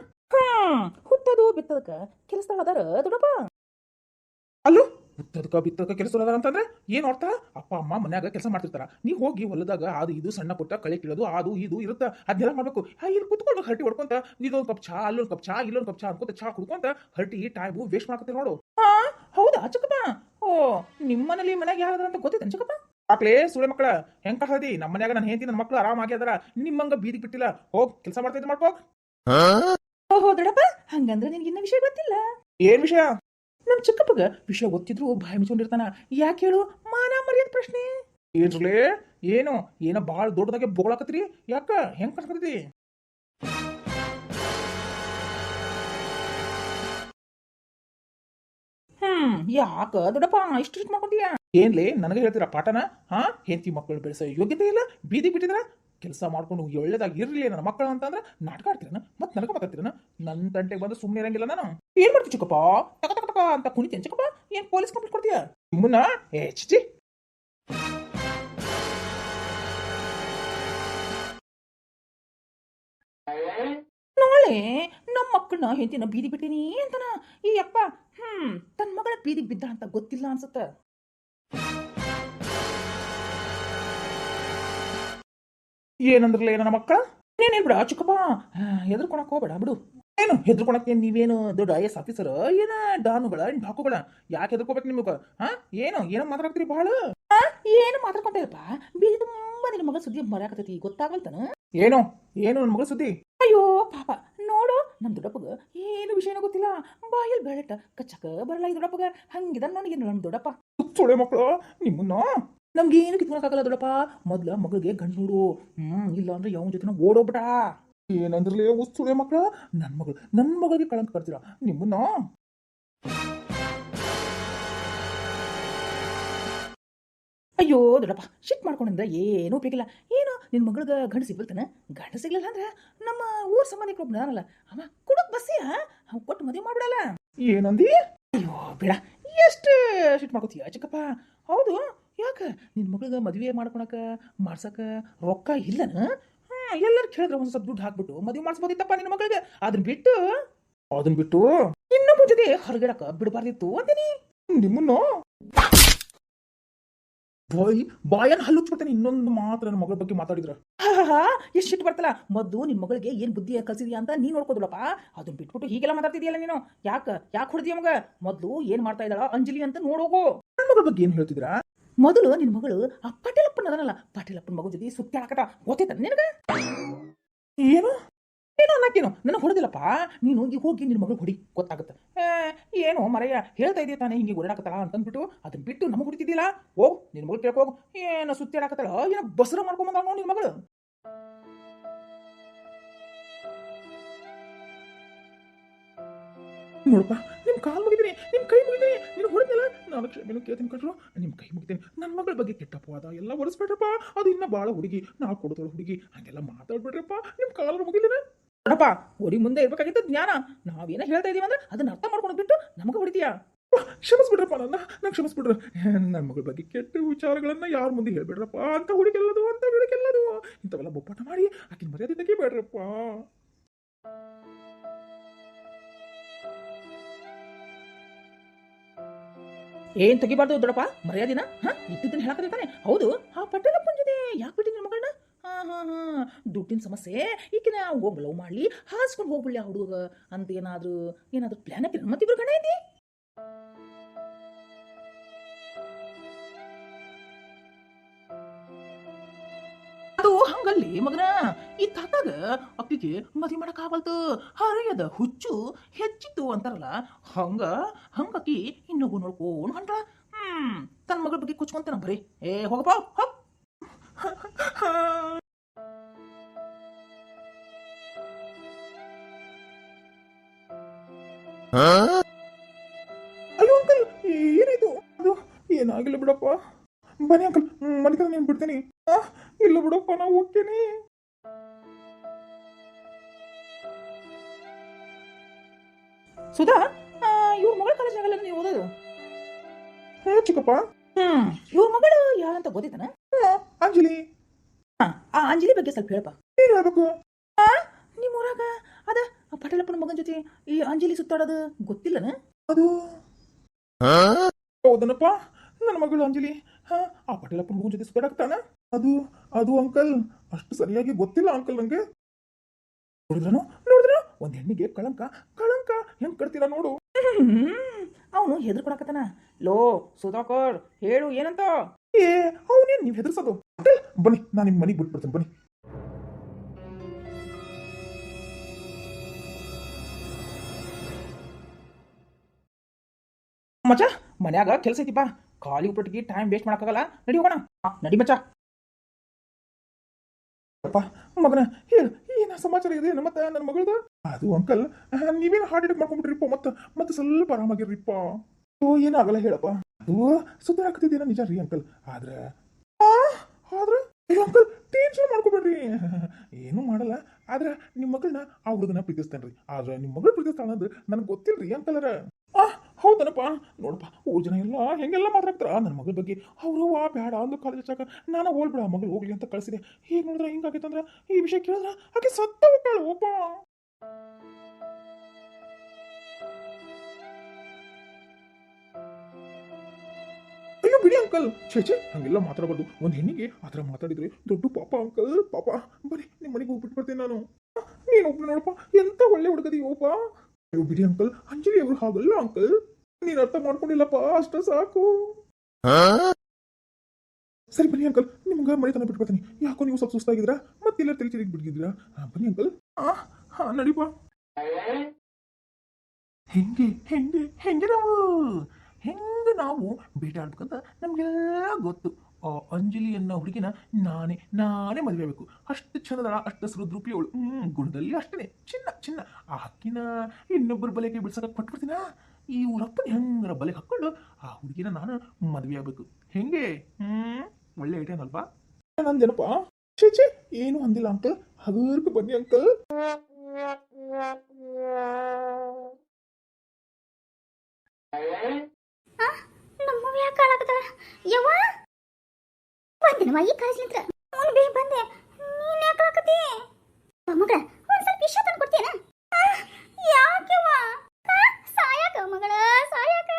ಹುತ್ತೋದು ಬೆತ್ತದಕ್ಕ ಕೆಲಸದಾಗ ಅದಾರ ದೊಡ್ಡಪ್ಪ. ಅಲ್ಲೋ ಹುತ್ತದಕ್ಕ ಬಿತ್ತದಕ್ಕ ಕೆಲಸದಾರ ಅಂತಂದ್ರೆ ಏನ್ ಅರ್ಥ? ಅಪ್ಪ ಅಮ್ಮ ಮನ್ಯಾಗ ಕೆಲಸ ಮಾಡ್ತಿರ್ತಾರ, ನೀ ಹೋಗಿ ಹೊಲದಾಗ ಅದು ಇದು ಸಣ್ಣ ಪುಟ್ಟ ಕಳೆ ಕೀಳೋದು ಅದು ಇದು ಇರುತ್ತ, ಅದನ್ನೆಲ್ಲ ಮಾಡ್ಬೇಕು. ಇಲ್ಲಿ ಕುತ್ಕೊಂಡು ಹರಟಿ ಹೊಡ್ಕೊಂತ ಇದೊಂದು ಕಪ್ ಚಾ ಅಲ್ಲೊಂದು ಕಪ್ ಚಾ ಇಲ್ಲೊಂದು ಕಪ್ ಚಾ ಅನ್ಕೊಂತ ಚಾ ಕುಡ್ಕೊಂತ ಹರಟಿ ಟೈಮು ವೇಸ್ಟ್ ಮಾಡ್ಕೊತೀವಿ ನೋಡು. ಹೌದಾ ಚಿಕ್ಕಪ್ಪ? ಓ ನಿಮ್ಮನೇಲಿ ಮನ್ಯಾಗ ಯಾರಾದ್ರ ಅಂತ ಗೊತ್ತೈತೆ ಚಿಕ್ಕಪ್ಪ? ಆಕ್ಲೇ ಸುಳೆ ಮಕ್ಕಳ, ಹೆಂಗ್ ಕಾಸದಿ? ನಮ್ಮ ಮನ್ಯಾಗ ನನ್ನ ಹೆಂಡತಿ ನನ್ನ ಮಕ್ಳು ಆರಾಮಾಗಿ ಅದಾರ, ನಿಮ್ಮಂಗ ಬೀದಿಗೆ ಬಿಟ್ಟಿಲ್ಲ. ಹೋಗ್ ಕೆಲಸ ಮಾಡ್ತಾ ಇದ್ ಮಾಡ್ಕೋ. ಓಹೋ ದೊಡ್ಡಪ್ಪ, ಹಂಗಂದ್ರೆ ನಿನ್ಗೆ ಇನ್ನ ವಿಷಯ ಗೊತ್ತಿಲ್ಲ. ಏನ್ ವಿಷಯ? ನಮ್ ಚಿಕ್ಕಪ್ಪಗ ವಿಷಯ ಗೊತ್ತಿದ್ರು ಬಾಯಿ ಮುಚ್ಕೊಂಡಿರ್ತಾನ. ಯಾಕೆ ಹೇಳು? ಮಾನ ಮರ್ಯಾದ ಪ್ರಶ್ನೆ. ಏನ್ರಲೇ ಏನು ಏನ ಬಾಳ ದೊಡ್ಡದಾಗೆ ಬೋಗಳಾಕತ್ರಿ? ಯಾಕ ಹೆಂಗ್ ಕಾಣ್ಕತ್ತಿ? ಯಾಕ ದೊಡ್ಡಪ್ಪ ಇಷ್ಟು ಮಾಡ್ಕೊಂತೀಯ? ಏನ್ಲೇ ನನಗೆ ಹೇಳ್ತೀರಾ ಪಾಠನ? ಹೆಂಡತಿ ಮಕ್ಕಳು ಬೆಳೆಸೋ ಯೋಗ್ಯತೆ ಇಲ್ಲ, ಬೀದಿ ಬಿಟ್ಟಿದ್ರ? ಕೆಲಸ ಮಾಡ್ಕೊಂಡು ಒಳ್ಳೇದಾಗಿ ಇರ್ಲಿ ನನ್ನ ಮಕ್ಕಳು ಅಂತಂದ್ರೆ ನಾಟಕ ಆಡ್ತೀರನ? ಮತ್ತೆ ನನಗ ಮಾತಾಡ್ತೀರನ? ನನ್ನ ತಂಟೆಗೆ ಬಂದು ಸುಮ್ಮನೆ ಇರಂಗಿಲ್ಲ ನಾನು. ಏನ್ ಮಾಡ್ತೀವಿ ಚಿಕ್ಕಪ್ಪ? ತಕ ತಕ ತಕ ಅಂತ ಕುಣಿತೇನೆ ಚಿಕ್ಕಪ್ಪ. ಏನ್ ಪೊಲೀಸ್ ಕಂಪ್ಲೇಂಟ್ ಕೊಡ್ತೀಯ ನಿಮ್ಮನ್ನ? ಚಿಚಿ. ನಾಳೆ ನಮ್ಮ ಮಕ್ಕಳನ್ನ ಹೆಂಡತಿನ ಬೀದಿ ಬಿಟ್ಟಿನಿ ಅಂತನ ಈ ಅಪ್ಪ. ತನ್ನ ಮಗಳ ಬೀದಿಗೆ ಬಿದ್ದ ಅಂತ ಗೊತ್ತಿಲ್ಲ ಅನ್ಸುತ್ತ. ಏನಂದ್ರಲ್ಲ ನನ್ನ ಮಕ್ಕಳ? ಏನೇನ್ ಬಿಡ ಚಿಕ್ಕಪ್ಪ, ಹೆದರ್ಕೊಳಕ್ ಹೋಗ್ಬೇಡ ಬಿಡು. ಏನು ಹೆದರ್ಕೊಳಕ್ಕೆ? ನೀವೇನು ದೊಡ್ಡ IAS ಆಫೀಸರ್ ಏನ ಡಾನುಗಳ ಡಾಕುಗಳ? ಯಾಕೆ ಹೆದರ್ಕೋಬೇಕು ನಿಮಗ? ಏನೋ ಏನೋ ಮಾತಾಡ್ತೀರಿ ಬಹಳ. ಏನು ಮಾತಾಡ್ಕೊಂತ ಇರಪ್ಪ? ಬೀದಿ ತುಂಬಾ ನಿನ್ನ ಮಗಳ ಸುದ್ದಿ ಮರ್ಯಾಕತೈತಿ, ಗೊತ್ತಾಗಲ್ತಾನ? ಏನು ಏನು ನನ್ನ ಮಗಳ ಸುದ್ದಿ? ಅಯ್ಯೋ ಪಾಪ ನೋಡು, ನಮ್ ದೊಡ್ಡಪ್ಪಗ ಏನು ವಿಷಯನೂ ಗೊತ್ತಿಲ್ಲ. ಬಾಯಲ್ಲಿ ಬೆಳಟ ಕಚ್ಚಕ ಬರಲ್ಲ ಈ ದೊಡ್ಡಪ್ಪಗ. ಹಂಗಿದ ನನಗೆ ನಮ್ ದೊಡ್ಡಪ್ಪ. ಸುಳೆ ಮಕ್ಕಳು ನಿಮ್ಮನ್ನ ನಮ್ಗೇನು ಕಿತ್ಕೊಳಕಾಗಲ್ಲ ದೊಡ್ಡಪ್ಪ. ಮೊದ್ಲ ಮಗಳಿಗೆ ಗಂಡು ನೋಡು. ಇಲ್ಲ ಅಂದ್ರೆ ಯಾವ ಜೊತೆ ಓಡೋಗ್ಬಿಟ. ಏನಂದ್ರಲೇ ಸುಳೆ ಮಕ್ಕಳ? ನನ್ನ ಮಗಳಿಗೆ ಕಳಂಕ ಕಟ್ತೀರಾ ನಿಮ್ಮನ್ನ? ಅಯ್ಯೋ ದೊಡ್ಡಪ್ಪ, ಶಿಟ್ ಮಾಡ್ಕೊಂಡ್ರೆ ಏನು ಉಪಯೋಗಿಲ್ಲ. ಏನು ನಿನ್ನ ಮಗಳಿಗೆ ಗಂಡು ಸಿಗ್ಬಿಡ್ತಾನೆ? ಗಂಡು ಸಿಗ್ಲಿಲ್ಲ ಅಂದ್ರೆ ನಮ್ಮ ಊರ್ ಸಂಬಂಧಿಕರು ಒಬ್ಬನಲ್ಲ ಅವ ಕುಡಕ್ ಬಸ್ಸಿಯ ಅವ್ ಕೊಟ್ಟು ಮದುವೆ ಮಾಡ್ಬಿಡಲ್ಲ. ಏನಂದಿ? ಅಯ್ಯೋ ಬೇಡ, ಎಷ್ಟು ಶಿಟ್ ಮಾಡ್ಕೋತೀಯ ಚಿಕ್ಕಪ್ಪ? ಹೌದು, ಯಾಕ ನಿನ್ನ ಮಗಳಿಗೆ ಮದುವೆ ಮಾಡ್ಕೊಳಕ ಮಾಡ್ಸಕ ರೊಕ್ಕ ಇಲ್ಲನ? ಎಲ್ಲರೂ ಕೇಳಿದ್ರೆ ಒಂದ್ ಸ್ವಲ್ಪ ದುಡ್ಡು ಹಾಕ್ಬಿಟ್ಟು ಮದುವೆ ಮಾಡಿಸ್ಬೋದಿತ್ತಪ್ಪ ನಿನ್ನ ಮಗಳಿಗೆ. ಅದನ್ನ ಬಿಟ್ಟು ಇನ್ನೊಬ್ಬ ಜೊತೆ ಹೊರಗಿಡಕ ಬಿಡಬಾರ್ದಿತ್ತು ಅಂತೀನಿ ನಿಮ್ಮನ್ನು. ಬಾಯನ್ ಹಲ್ಲುಚ್ಬಿಡ್ತೇನೆ ಇನ್ನೊಂದು ಮಾತ್ರ ನನ್ನ ಮಗಳ ಬಗ್ಗೆ ಮಾತಾಡಿದ್ರ. ಎಷ್ಟು ಸಿಟ್ಟು ಬರ್ತಲ್ಲ. ಮೊದ್ಲು ನಿನ್ ಮಗಳಿಗೆ ಏನ್ ಬುದ್ಧಿ ಕಲ್ಸಿದ್ಯಾ ಅಂತ ನೀನ್ ನೋಡ್ಕೋದಿಲ್ಲಪ್ಪ. ಅದನ್ನ ಬಿಟ್ಬಿಟ್ಟು ಹೀಗೆಲ್ಲ ಮಾತಾಡ್ತಿದ್ಯಲ್ಲ ನೀನು. ಯಾಕೆ ಹೊಡೆದಿಯ ಮಗ? ಮೊದ್ಲು ಏನ್ ಮಾಡ್ತಾ ಇದ್ದಾಳ ಅಂಜಲಿ ಅಂತ ನೋಡೋಗು. ನನ್ನ ಮಗಳ ಬಗ್ಗೆ ಏನ್ ಹೇಳ್ತಿದ್ರ? ಮೊದಲು ನಿನ್ ಮಗಳು ಆ ಪಾಟೀಲಪ್ಪನ ಅದನಲ್ಲ ಪಾಟೀಲಪ್ಪನ ಮಗು ಜೊತೆ ಸುತ್ತಾಡಕತ್ತ ಗೊತ್ತೈತ ನಿನಗ ಏನು ಏನು ಅನ್ನಕ್ಕೇನು ನನಗೆ ಹೊಡೆದಿಲ್ಲಪ್ಪ ನೀನು ಈಗ ಹೋಗಿ ನಿನ್ನ ಮಗಳು ಹೊಡಿ ಗೊತ್ತಾಗುತ್ತೆ ಏನು ಮರಯ್ಯ ಹೇಳ್ತಾ ಇದೆಯಾ ತಾನೇ ಹಿಂಗೆ ಓಡಾಡಕತ್ತಲ್ಲ ಅಂತಂದ್ಬಿಟ್ಟು ಅದನ್ನ ಬಿಟ್ಟು ನಮಗೆ ಹೊಡಿತಿದ್ದಿಲ್ಲ ಹೋಗು ನಿನ್ನ ಮಗಳು ಕೇಳ್ಕೋಗು ಏನು ಸುತ್ತಾಡಕತ್ತಲ್ಲ ಏನೋ ಬಸರ ಮಾಡ್ಕೊಂಬಂದ ನೋಡಿ ನಿನ್ನ ಮಗಳು ನೋಡಪ್ಪ ನಿಮ್ಮ ಕಾಲು ಮುಗಿದೀನಿ ನಿಮ್ಮ ಕೈ ಮುಗಿದೀನಿ ನೀನು ಹೊಡೆದಿಲ್ಲ ನಾನು ಕ್ಷಮೆನೂ ಕೇಳ್ತೀನಿ ಕಟ್ರು ನಿಮ್ಮ ಕೈ ಮುಗಿತೀನಿ ನನ್ನ ಮಗಳ ಬಗ್ಗೆ ಕೆಟ್ಟಪ್ಪವಾದ ಎಲ್ಲ ಒರೆಸ್ಬೇಡ್ರಪ್ಪ ಅದು ಇನ್ನ ಭಾಳ ಹುಡುಗಿ ನಾವು ಕೊಡ್ತಾಳೆ ಹುಡುಗಿ ಹಂಗೆಲ್ಲ ಮಾತಾಡ್ಬೇಡ್ರಪ್ಪ ನಿಮ್ಮ ಕಾಲು ಮುಗಿದೀನಿ ನೋಡಪ್ಪ ಹೊಡಿ ಮುಂದೆ ಇರ್ಬೇಕಾಗಿತ್ತು ಜ್ಞಾನ ನಾವೇನ ಹೇಳ್ತಾ ಇದೀವಿ ಅಂದ್ರೆ ಅದನ್ನ ಅರ್ಥ ಮಾಡ್ಕೊಂಡು ಬಿಟ್ಟು ನಮಗೆ ಹೊಡಿತೀಯಾ ಕ್ಷಮಿಸ್ಬಿಡ್ರಪ್ಪ ನಂಗೆ ಕ್ಷಮಿಸ್ಬಿಡ್ರ ನನ್ನ ಮಗಳ ಬಗ್ಗೆ ಕೆಟ್ಟ ವಿಚಾರಗಳನ್ನ ಯಾರ ಮುಂದೆ ಹೇಳ್ಬೇಡ್ರಪ್ಪ ಅಂತ ಹುಡುಗೆಲ್ಲದು ಅಂತ ಹುಡುಗೆಲ್ಲದು ಇಂಥವೆಲ್ಲ ಬೊಪ್ಪಾಟ ಮಾಡಿ ಆಕಿನ ಮರ್ಯಾದೆ ತೆಗಿಬೇಡ್ರಪ್ಪ ಏನ್ ತೆಗಿಬಾರ್ದು ದೊಡ್ಡಪ್ಪ ಮರ್ಯಾದಿನ ಇದ್ದಿದ್ದನ್ನ ಹೇಳಕತ್ತಾನೆ ಹೌದು ಆ ಪಟ್ಟಣಪ್ಪನ ಜೊತೆ ಯಾಕೆ ಬಿಟ್ಟಿ ನಿಮ್ಮ ಮಗಳನ್ನ ದುಡ್ಡಿನ ಸಮಸ್ಯೆ ಈಗಿನ ಹೋಗಿ ಲವ್ ಮಾಡ್ಲಿ ಹಾಸ್ಕೊಂಡು ಹೋಗ್ಬಿಡ್ಲಿ ಆ ಹುಡುಗ ಅಂತ ಏನಾದ್ರು ಪ್ಲಾನ್ ಹಾಕಿ ಮತ್ತಿಬ್ರು ಗಣ ಐತಿ ಅದು ಹಂಗಲ್ಲಿ ಮಗನ ಈ ತಾತಾಗ ಅಕ್ಕಿಗೆ ಮದಿ ಮಾಡಕ್ ಆಗಲ್ತು ಹರಿಯದ ಹುಚ್ಚು ಹೆಚ್ಚಿತ್ತು ಅಂತಾರಲ್ಲ ಹಂಗಕ್ಕಿ ಇನ್ನೊಬ್ಬ ನೋಡ್ಕೊಂಡು ಹೊಂಟ ತನ್ನ ಮಗಳ ಬಗ್ಗೆ ಕುಚ್ಕೊಂತಾನ ಬರೀ ಹೋಗಪ್ಪ ಹೋಗ್ ಅಯ್ಯೋ ಅಂಕಲ್ ಏನಾಯ್ತು ಅದು ಏನಾಗಿಲ್ಲ ಬಿಡಪ್ಪ ಬನ್ನಿ ಅಂಕಲ್ ಮನೆ ಕಡೆ ನೀನು ಬಿಡ್ತೀನಿ ಇಲ್ಲ ಬಿಡಪ್ಪ ನಾವು ಹೋಗ್ತೀನಿ ಸುಧಾ ಇವ್ರ ಮಗಳ ಕಾಲೇಜ್ನಾಗಲ್ಲ ನೀವು ಓದೋದು ಚಿಕ್ಕಪ್ಪ ಇವ್ರ ಮಗಳು ಯಾರಂತ ಗೊತ್ತಿತ್ತಾನ ಅಂಜಲಿ ಆ ಅಂಜಲಿ ಬಗ್ಗೆ ಸ್ವಲ್ಪ ಹೇಳಪ್ಪ ಏನ್ ಹೇಳ್ಬೇಕು ನಿಮ್ಮ ಊರಾಗ ಅದ ಪಟೇಲಪ್ಪನ ಮಗನ ಜೊತೆ ಈ ಅಂಜಲಿ ಸುತ್ತಾಡೋದು ಗೊತ್ತಿಲ್ಲನ ಅದು ಹೌದನಪ್ಪ ನನ್ನ ಮಗಳು ಅಂಜಲಿ ಆ ಪಟೇಲಪ್ಪನ ಮಗನ ಜೊತೆ ಸುತ್ತಾಡಕ್ತಾನ ಅದು ಅಂಕಲ್ ಅಷ್ಟು ಸರಿಯಾಗಿ ಗೊತ್ತಿಲ್ಲ ಅಂಕಲ್ ನಂಗೆ ನೋಡಿದ್ರ ಒಂದ್ ಹೆಣ್ಣಿಗೆ ಕಳಂಕ ಹೆಂಗ್ ಕಟ್ತೀರ ನೋಡು ಅವನು ಹೆದರ್ಕೊಡಕತ್ತಾನ ಲೋ ಸುಧಾಕರ್ ಹೇಳು ಏನಂತ ಅವನೇನ್ ನೀವ್ ಹೆದರ್ಸೋದು ಬನ್ನಿ ನಾನು ನಿಮ್ ಮನೆಗೆ ಬಿಟ್ಬಿಡ್ತೇನೆ ಬನ್ನಿ ಮಚ್ಚ ಮನ್ಯಾಗ ಕೆಲ್ಸ ಐತಿಪ್ಪ ಖಾಲಿ ಉಪ್ಪಟ್ಟಿಗೆ ಟೈಮ್ ವೇಸ್ಟ್ ಮಾಡಕ್ಕಾಗಲ್ಲ ನಡಿ ಹೋಗೋಣ ನಡಿ ಮಚ್ಚ ಮಗನ ಹೇಳು ಏನ ಸಮಾಚಾರ ಇದೆ ಮತ್ತೆ ನನ್ನ ಮಗಳದ ಅದು ಅಂಕಲ್ ನೀವೇನು ಹಾರ್ಟ್ ಅಟ್ಯಾಕ್ ಮಾಡ್ಕೊಂಡ್ಬಿಟ್ರಿಪ್ಪ ಮತ್ತೆ ಸ್ವಲ್ಪ ಆರಾಮಾಗಿರ್ರಿಪ್ಪ ಏನಾಗಲ್ಲ ಹೇಳಪ್ಪ ಅದು ಸುಧಾರಾಗ್ತಿದ್ದೀನ ನಿಜ ರೀ ಅಂಕಲ್ ಆದ್ರೆ ಅಯ್ಯೋ ಅಂಕಲ್ ಟೆನ್ಷನ್ ಮಾಡ್ಕೊಬೇಡ್ರಿ ಏನೂ ಮಾಡಲ್ಲ ಆದ್ರೆ ನಿಮ್ಮ ಮಗಳನ್ನ ಆ ಹುಡುಗನ ಪ್ರೀತಿಸ್ತೇನ್ರಿ ಆದ್ರೆ ನಿಮ್ಮ ಮಗಳು ಪ್ರೀತಿಸ್ತಾಳ ಅಂದ್ರೆ ನನಗೆ ಗೊತ್ತಿಲ್ರಿ ಅಂಕಲರ ಹೌದನಪ್ಪ ನೋಡಪ್ಪ ಊರ್ ಜನ ಎಲ್ಲ ಹೆಂಗೆಲ್ಲ ಮಾತಾಡ್ತಾರ ನನ್ನ ಮಗಳ ಬಗ್ಗೆ ಅವರು ಬೇಡ ಅಂದು ಕಾಲೇಜ್ ಹಚ್ಚಾಕ ನಾನು ಹೋಗ್ಬಿಡ ಮಗಳು ಹೋಗ್ಲಿ ಅಂತ ಕಳಿಸಿದೆ ಹೀಗೆ ನೋಡಿದ್ರೆ ಹಿಂಗಾಗೈತಂದ್ರೆ ಈ ವಿಷಯ ಕೇಳಿದ್ರ ಆಕೆ ಸತ್ತ ಹೋಗ್ತಾಳು ಒಬ್ಬ ಅಯ್ಯೋ ಬಿಡಿ ಅಂಕಲ್ ಛೇ ಹಂಗೆಲ್ಲ ಮಾತಾಡಬಾರ್ದು ಒಂದು ಹೆಣ್ಣಿಗೆ ಆ ಥರ ಮಾತಾಡಿದ್ರೆ ದೊಡ್ಡ ಪಾಪ ಅಂಕಲ್ ಪಾಪ ಬರೀ ನಿಮ್ಮ ಮನೆಗೆ ಹೋಗ್ಬಿಟ್ಟು ಬರ್ತೀನಿ ನಾನು ನೀನು ಒಬ್ಬ ನೋಡಪ್ಪ ಎಂತ ಒಳ್ಳೆ ಹುಡುಗದಿಯೋಪ್ಪ ಅಯ್ಯೋ ಬಿಡಿ ಅಂಕಲ್ ಅಂಜಲಿ ಅವರು ಹಾಗಲ್ಲ ಅಂಕಲ್ ನೀನು ಅರ್ಥ ಮಾಡ್ಕೊಂಡಿಲ್ಲಪ್ಪ ಅಷ್ಟ ಸಾಕು ಸರಿ ಬನ್ನಿ ಅಂಕಲ್ ನಿಮ್ಗೆ ಮನೆ ತನ ಬಿಟ್ಟು ಬರ್ತೀನಿ ಯಾಕೋ ನೀವು ಸ್ವಲ್ಪ ಸುಸ್ತಾಗಿದ್ದೀರಾ ಮತ್ತೆಲ್ಲ ತಲೆ ತಿರುಗಿ ಬಿಟ್ಟಿದ್ದೀರಾ ಬನ್ನಿ ಅಂಕಲ್ ನಡಿಪ ಹೆಂಗೆ ನಾವು ಭೇಟಿ ಆಡ್ಬೇಕಂತ ನಮಗೆಲ್ಲ ಗೊತ್ತು ಆ ಅಂಜಲಿ ಅನ್ನೋ ಹುಡುಗಿನ ನಾನೇ ಮದುವೆ ಆಗಬೇಕು ಅಷ್ಟು ಚಂದದ ಅಷ್ಟು ಸೃದ್ರೂಪಿ ಅವಳು ಗುಣದಲ್ಲಿ ಅಷ್ಟೇ ಚಿನ್ನ ಆ ಹಕ್ಕಿನ ಇನ್ನೊಬ್ಬರು ಬಲೆಗೆ ಬಿಡ್ಸಕ್ಕೆ ಕೊಟ್ಬಿಡ್ತೀನ ಈ ಊರಪ್ಪನ ಹೆಂಗರ ಬಲೆಗೆ ಹಾಕ್ಕೊಂಡು ಆ ಹುಡುಗಿನ ನಾನು ಮದುವೆ ಆಗಬೇಕು ಹೆಂಗೆ ಒಳ್ಳೆ ಐಟೇನ್ ಅಲ್ವಾ ನಂದೇನಪ್ಪ ಛೇ ಏನು ಅಂದಿಲ್ಲ ಅಂಕಲ್ ಹಗರ್ಕ ಬನ್ನಿ ಅಂಕಲ್ ನಮ್ಮ ಯಾಕೆ ಹಾಳಾಗತ್ತಲ್ಲ ಯವ್ವ ಬಂದಿನವ ಈ ಕಾಲೇಜ್ಲಿಂತ್ರ ಅವ್ನು ಬೇ ಬಂದೆ ನೀನ್ ಯಾಕೆ ಹಾಕತಿ ಮಗಳ ಒಂದ್ ಸ್ವಲ್ಪ ವಿಷಯ ತಂದು ಕೊಡ್ತೀಯನ ಯಾಕೆವ್ವ ಸಾಯಾಕ ಮಗಳ ಸಾಯಾಕ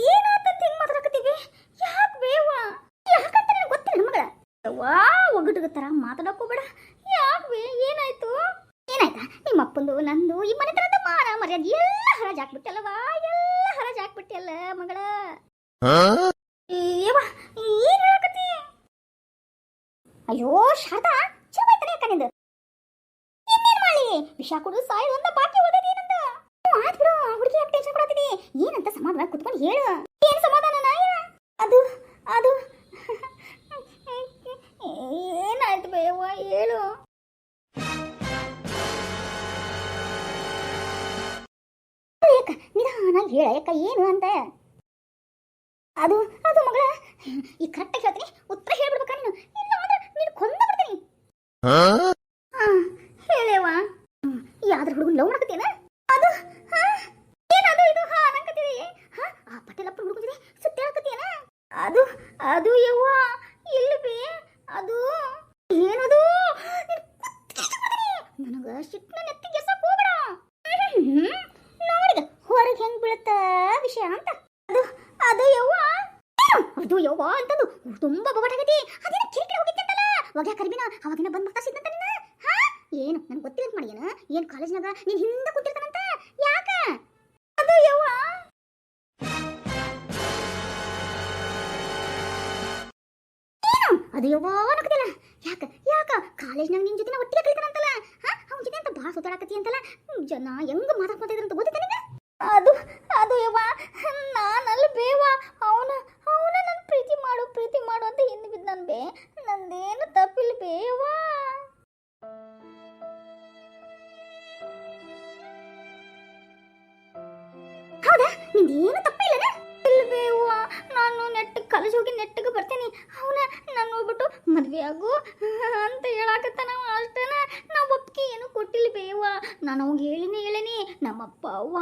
ಏನಾತಂತ ಹಿಂಗ್ ಮಾತಾಡಕತ್ತೀವಿ ಯಾಕೆ ಬೇವ ಯಾಕಂತ ನನಗೆ ಗೊತ್ತಿಲ್ಲ ಮಗಳ ಯವ್ವ ಒಗ್ಗಟ್ಟಿಗೆ ತರ ಮಾತಾಡಕೋಬೇಡ ಯಾಕೆ ಬೇ ಏನಾಯ್ತು ಏನಾಯ್ತಾ ನಿಮ್ಮ ಅಪ್ಪಂದು ನಂದು ಈ ಮನೆ ತರದ ಮಾನ ಮರ್ಯಾದೆ ಎಲ್ಲ ಹರಾಜ್ ಹಾಕ್ಬಿಟ್ಟಲ್ಲವಾ ಎಲ್ಲ ಹರಾಜ್ ಹಾಕ್ಬಿಟ್ಟಲ್ಲ ಮಗಳ ಏವ ಏನ್ ಹೇಳಕತ್ತಿ? ಅಯ್ಯೋ ಶಾರದಾ, ಚಲೋ ಐತನೆ ಅಕ್ಕ ನಿಂದು. ಇನ್ನೇನ್ ಮಾಡಿ ವಿಷ ಕುಡಿದು ಸಾಯಿ ಒಂದ ಬಾಕಿ ಉಳಿದೈತಿ ಏನಂದ. ಆತ್ ಬಿಡು, ಹುಡುಗಿ ಯಾಕೆ ಟೆನ್ಷನ್ ಕೊಡತ್ತಿದಿ? ಏನಂತ ಸಮಾಧಾನ ಕುತ್ಕೊಂಡು ಹೇಳು. ಏನ್ ಸಮಾಧಾನ ನಾಯ? ಅದು ಅದು ಏನಾಯ್ತು ಬೇವ ಹೇಳು. ಯಾಕ ನಿಧಾನಾಗಿ ಹೇಳ ಯಾಕ ಏನು ಅಂತ. ಅದು ಅದು ಮಗಳ, ಈ ಕರೆಕ್ಟಾಗಿ ಹೇಳ್ತೀನಿ, ಉತ್ತರ ಹೇಳ್ಬಿಡ್ಬೇಕಾ ನೀನು? ಇಲ್ಲ ಅಂದ್ರೆ ನೀನು ಕೊಂದ ಬಿಡ್ತೀನಿ. ಹೇಳೇವಾ, ಯಾವ್ದ್ರ ಹುಡುಗನ್ ಲವ್ ಮಾಡಕತ್ತೀನ? ಅದು ಏನದು ಇದು ಅನ್ನಕತ್ತೀರಿ? ಆ ಪಟೇಲಪ್ಪ ಹುಡುಗ ಜೊತೆ ಸುತ್ತಾಡಕತ್ತೀನ? ಅದು ಅದು ಯವ್ವ ಇಲ್ವೇ? ಅದು ಏನದು? ನನಗ ಸಿಟ್ನ ನೆತ್ತಿಗೆ ಎಸಕ್ ಹೋಗ್ಬೇಡ. ನೋಡಿದ ಹೊರಗೆ ಹೆಂಗ್ ಬೀಳುತ್ತ ವಿಷಯ ಅಂತ. ಅದು ಅದು ಯವ್ವ, ಅದು ಯವ್ವ ಅಂತಂದು ತುಂಬಾ ಬೊಗಟಾಗೈತಿ. ಅದೇನ ಕಿರಿಕಿರಿ ಹೋಗಿತ್ತಂತಲ್ಲ ಒಗ್ಯಾ ಕರಿಬಿನ, ಅವಾಗಿನ ಬಂದ್ ಮಾತಾಡ್ಸಿದ್ನಂತ ನಿನ್ನ. ಏನು ನನ್ಗೆ ಗೊತ್ತಿಲ್ಲ ಅಂತ ಮಾಡಿಯನ? ಏನ್ ಕಾಲೇಜ್ನಾಗ ನೀನ್ ಹಿಂದೆ ಕೂತಿರ್ತಾನಂತ? ಯಾಕ? ಅದು ಯವ್ವ ಏನು ಅದು ಯವ್ವ ಅನ್ನಕತ್ತಿಲ್ಲ. ಯಾಕ ಯಾಕ ಕಾಲೇಜ್ನಾಗ ನಿನ್ ಜೊತೆ ಒಟ್ಟಿಗೆ ಕಲಿತಾನಂತಲ್ಲ? ಅವನ ಜೊತೆ ಅಂತ ಭಾಳ ಸುತ್ತಾಡಕತ್ತಿ ಅಂತಲ್ಲ, ಜನ ಹೆಂಗ್ ಮಾತಾಡ್ಕೊತಾ ಇದ್ರಂತ ಗೊತ್ತಿತ್ತ ನಿನಗೆ? ಅದು ಅದು ಯವ್ವ ನಾನಲ್ಲ ಬೇವ, ಅವನ ಅವನ ನನ್ನ ಪ್ರೀತಿ ಮಾಡು ಅಂತ ಹಿಂದೆ ಬಿದ್ದು ನನ್ ಬೇ. ನಂದೇನು ತಪ್ಪಿಲ್ಲ ಬೇವ. ಹೌದಾ, ನಿಂದೇನು ತಪ್ಪಿಲ್ಲ? ಇಲ್ವೇವ, ನಾನು ನೆಟ್ಟಿಗೆ ಕಾಲೇಜ್ ಹೋಗಿ ನೆಟ್ಟಿಗೆ ಬರ್ತೇನೆ. ಅವನ ನಾನು ಹೋಗ್ಬಿಟ್ಟು ಮದ್ವೆ ಆಗು ಅಂತ ಹೇಳಾಕತ್ತಾನ. ಅಷ್ಟೇನ ನಾವು ಒಪ್ಪಿಗೆ ಏನು ಕೊಟ್ಟಿಲ್ಲ ಬೇವ. ನಾನು ಅವಾಗ ಹೇಳಿನಿ, ನಮ್ಮಪ್ಪ ಅವ್ವ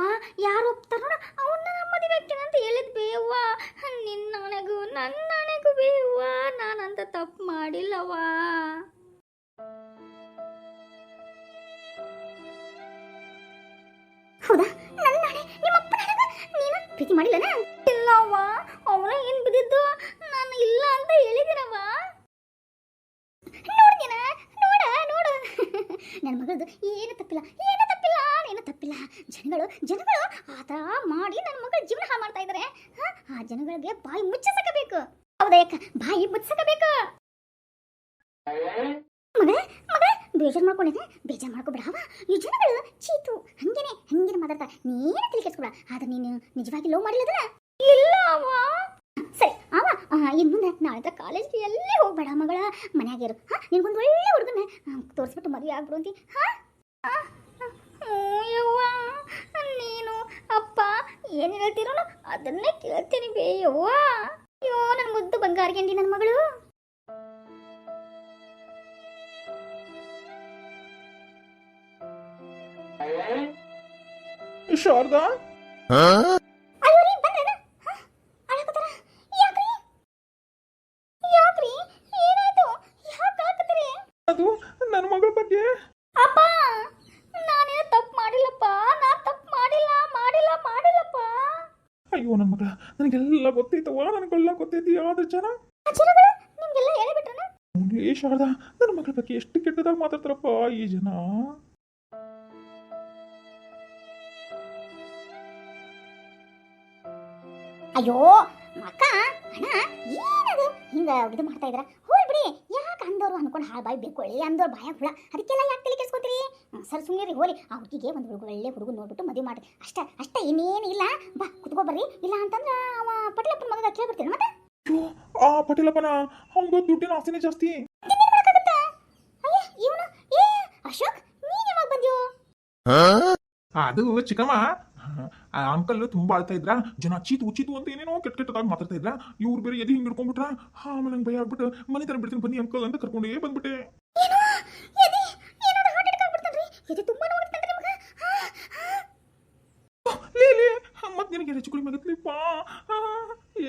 ಯಾರು ಒಪ್ತಾರ ನೋಡ ಅವನ್ನ ಮದುವೆ ಆಗ್ತೀನಿ ಅಂತ ಹೇಳಿದ್ ಬೇವ. ನಿನ್ನಣೆಗೂ ನನ್ನಣೆಗೂ ಬೇವ, ನಾನಂತ ತಪ್ಪು ಮಾಡಿಲ್ಲವಾ. ಹೌದಾ, ನನ್ನಣೆ ನಿಮ್ಮಪ್ಪ ನೀನು ಪ್ರೀತಿ ಮಾಡಿಲ್ಲನ? ಇಲ್ಲವ್ವ, ಅವನ ಏನ್ ಬಿದ್ದಿದ್ದು, ನಾನು ಇಲ್ಲ ಅಂತ ಹೇಳಿದಿನವ. ನೋಡ್ತೀನ ನೋಡ ನೋಡು, ನನ್ನ ಮಗಳದು ಏನು ತಪ್ಪಿಲ್ಲ. ಜನಗಳು ಆತ ಮಾಡಿ ನನ್ನ ಮಗಳ ಜೀವನ ಹಾಳು ಮಾಡ್ತಾ ಇದಾರೆ. ಆ ಜನಗಳಿಗೆ ಬಾಯಿ ಮುಚ್ಚಿಸಕಬೇಕು. ಹೌದಾ ಯಾಕ? ಬಾಯಿ ಮುಚ್ಚಿಸಕಬೇಕು. ಮಗ ಬೇಜಾರು ಮಾಡ್ಕೊಬೇಡವ. ಈ ಜನಗಳು ಚೀತು ಹಂಗೇನೆ ಮಾತಾಡ್ತಾ. ನೀನು ತಲೆ ಕೆಡಿಸ್ಕೊಳ. ಆದ್ರೆ ನೀನು ನಿಜವಾಗಿ ಲವ್ ಮಾಡಿಲ್ಲದಲ್ಲ? ಇಲ್ಲ ಅವ. ಸರಿ ಅವ ಇನ್ ಮುಂದೆ ನಾಳೆ ಕಾಲೇಜ್ಗೆ ಎಲ್ಲೇ ಹೋಗ್ಬೇಡ ಮಗಳ, ಮನ್ಯಾಗಿರು. ನಿನ್ಗೊಂದು ಒಳ್ಳೆ ಹುಡುಗನ ತೋರಿಸ್ಬಿಟ್ಟು ಮದುವೆ ಆಗ್ಬಿಡು ಅಂತಿ. ಯವ್ವ, ನೀನು ಅಪ್ಪ ಏನ್ ಹೇಳ್ತಿರೋ ಅದನ್ನೇ ಕೇಳ್ತೀನಿ ಬೇಯವ್ವ. ಅಯ್ಯೋ ನನ್ನ ಮುದ್ದು ಬಂಗಾರಿಗಂಡಿ ನನ್ನ ಮಗಳು. ಶಾರದಾ, ಅದು ನನ್ನ ಮಗಳ ಬಗ್ಗೆ. ಅಪ್ಪ ನಾನೇನು ತಪ್ಪು ಮಾಡಿಲ್ಲಪ್ಪ, ಮಾಡಿಲ್ಲಪ್ಪ. ಅಯ್ಯೋ ನನ್ನ ಮಗಳ, ನನಗೆಲ್ಲ ಗೊತ್ತೈತವ, ನನಗೆಲ್ಲ ಗೊತ್ತೈತಿ. ಆದ್ರೆ ಜನ ನಿಮ್ಗೆಲ್ಲ ಹೇಳಿಬಿಟ್ರನ? ಏ ಶಾರದಾ, ನನ್ನ ಮಗಳ ಬಗ್ಗೆ ಎಷ್ಟು ಕೆಟ್ಟದಾಗ ಮಾತಾಡ್ತಾರಪ್ಪ ಈ ಜನ. ಅಯ್ಯೋ ಅಕ್ಕ ಅಣ್ಣ, ಏನದು ಹಿಂಗ ಇದು ಮಾಡ್ತಾ ಇದ್ರ? ಹೋಗ್ಬಿಡಿ. ಯಾಕೆ ಅಂದವ್ರು ಅನ್ಕೊಂಡು ಹಾಳು ಬಾಯಿ ಬೇಕೊಳ್ಳಿ, ಅಂದವ್ರು ಬಾಯ ಹುಳ, ಅದಕ್ಕೆಲ್ಲ ಯಾಕೆ ತಲೆ ಕೆಡಿಸ್ಕೊತೀರಿ? ಸರ್ ಸುಮ್ಮನೆ ಹೋರಿ. ಆ ಹುಡುಗಿಗೆ ಒಂದು ಒಳ್ಳೆ ಹುಡುಗ ನೋಡ್ಬಿಟ್ಟು ಮದುವೆ ಮಾಡಿ ಅಷ್ಟೇ ಇನ್ನೇನು ಇಲ್ಲ. ಬಾ ಕುತ್ಕೋ ಬರ್ರಿ. ಇಲ್ಲ ಅಂತಂದ್ರೆ ಅವ ಪಟೇಲಪ್ಪನ ಮಗ ಕೇಳ್ಬಿಡ್ತೀರ ಮತ್ತೆ. ಆ ಪಟೇಲಪ್ಪನ ಅವ್ನಿಗೆ ದುಡ್ಡಿನ ಆಸೆನೇ ಜಾಸ್ತಿ. ಇವನು ಅಶೋಕ್, ನೀನ್ ಯಾವಾಗ ಬಂದ್ಯೋ? ಅದು ಚಿಕ್ಕಮ್ಮ, ಆ ಅಂಕಲ್ ತುಂಬಾ ಅಳ್ತಾ ಇದ್ರ. ಜನ ಚೀತು ಅಂತ ಏನೇನೋ ಕೆಟ್ಟದಾಗಿ ಮಾತಾಡ್ತಾ ಇದ್ರ. ಇವ್ರು ಬೇರೆ ಎದೆ ಹಿಂಗ್ ಹಿಡ್ಕೊಂಡ್ಬಿಟ್ರ. ಆಮೇಲೆ ನಂಗೆ ಭಯ ಆಗ್ಬಿಟ್ಟು ಮನೆ ತರ ಬಿಡ್ತೀನಿ ಬನ್ನಿ ಅಂಕಲ್ ಅಂತ ಕರ್ಕೊಂಡೇ ಬಂದ್ಬಿಟ್ಟೆ. ಮತ್ ನಿನಗೆ ಹೆಚ್ಚು ಕುಡಿ ಮಗತ್ಲಿಪ್ಪ.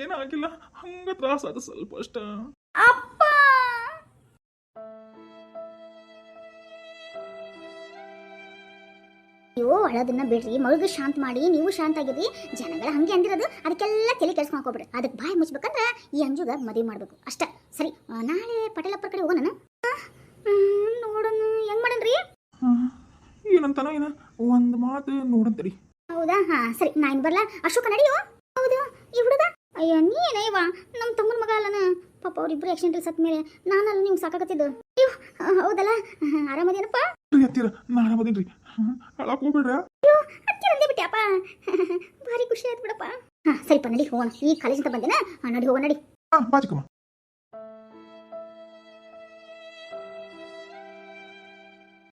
ಏನಾಗಿಲ್ಲ, ಹಂಗ ತ್ರಾಸ ಅದು ಸ್ವಲ್ಪ ಅಷ್ಟ. ಅಪ್ಪ ನೀವು ಅಳೋದನ್ನ ಬಿಡ್ರಿ, ಮಗುಗೆ ಶಾಂತ ಮಾಡಿ, ನೀವು ಶಾಂತ ಆಗಿರಿ. ಜನಗಳ ಹಂಗೆ ಅಂದಿರೋದು, ಅದಕ್ಕೆಲ್ಲ ತಲೆ ಕೆಡಿಸ್ಕೊಂಡು ಹಾಕೋಬಿಡ್ರಿ. ಅದಕ್ಕೆ ಬಾಯಿ ಮುಚ್ಬೇಕಂದ್ರೆ ಈ ಅಂಜುಗ ಮದುವೆ ಮಾಡ್ಬೇಕು ಅಷ್ಟ. ಸರಿ, ನಾಳೆ ಪಟೇಲಪ್ಪರ ಕಡೆ ಹೋಗೋಣ. ನೋಡೋಣ ಹೆಂಗ್ ಮಾಡನ್ರಿ. ಏನಂತಾನೋ ಏನ ಒಂದು ಮಾತು ನೋಡಂತರಿ. ಹೌದಾ? ಸರಿ, ನಾ ಇನ್ ಬರ್ಲಾ. ಅಶೋಕ ನಡಿಯೋ. ಹೌದು, ಈ ಹುಡುಗ ಅಯ್ಯ ನೀನೇವ ನಮ್ಮ ತಮ್ಮನ ಮಗ ಅಲ್ಲನ ಪಾಪ ಅವ್ರಿಬ್ರು ಆಕ್ಸಿಡೆಂಟ್ ಸತ್ ಮೇಲೆ ನಾನಲ್ಲ ನೀವು ಸಾಕಾಗತ್ತಿದ್ದು ಅಯ್ಯೋ ಹೌದಲ್ಲ ಆರಾಮದೇನಪ್ಪ ಎತ್ತೀರ ನಾ ಆರಾಮದೇನ್ರಿ ಅಳಕ್ ಹೋಗ್ಬೇಡ್ರ ಹತ್ತಿರ ಅಂದೇ ಬಿಟ್ಟೆಪ್ಪ ಭಾರಿ ಖುಷಿ ಆಯ್ತು ಬಿಡಪ್ಪ ಹಾ ಸರಿಪ್ಪ ನಡಿ ಹೋಗೋಣ ಈ ಕಾಲೇಜಿಂದ ಬಂದೇನ ನಡಿ ಹೋಗೋಣ ನಡಿ ಬಾಚಿಕಮ್ಮ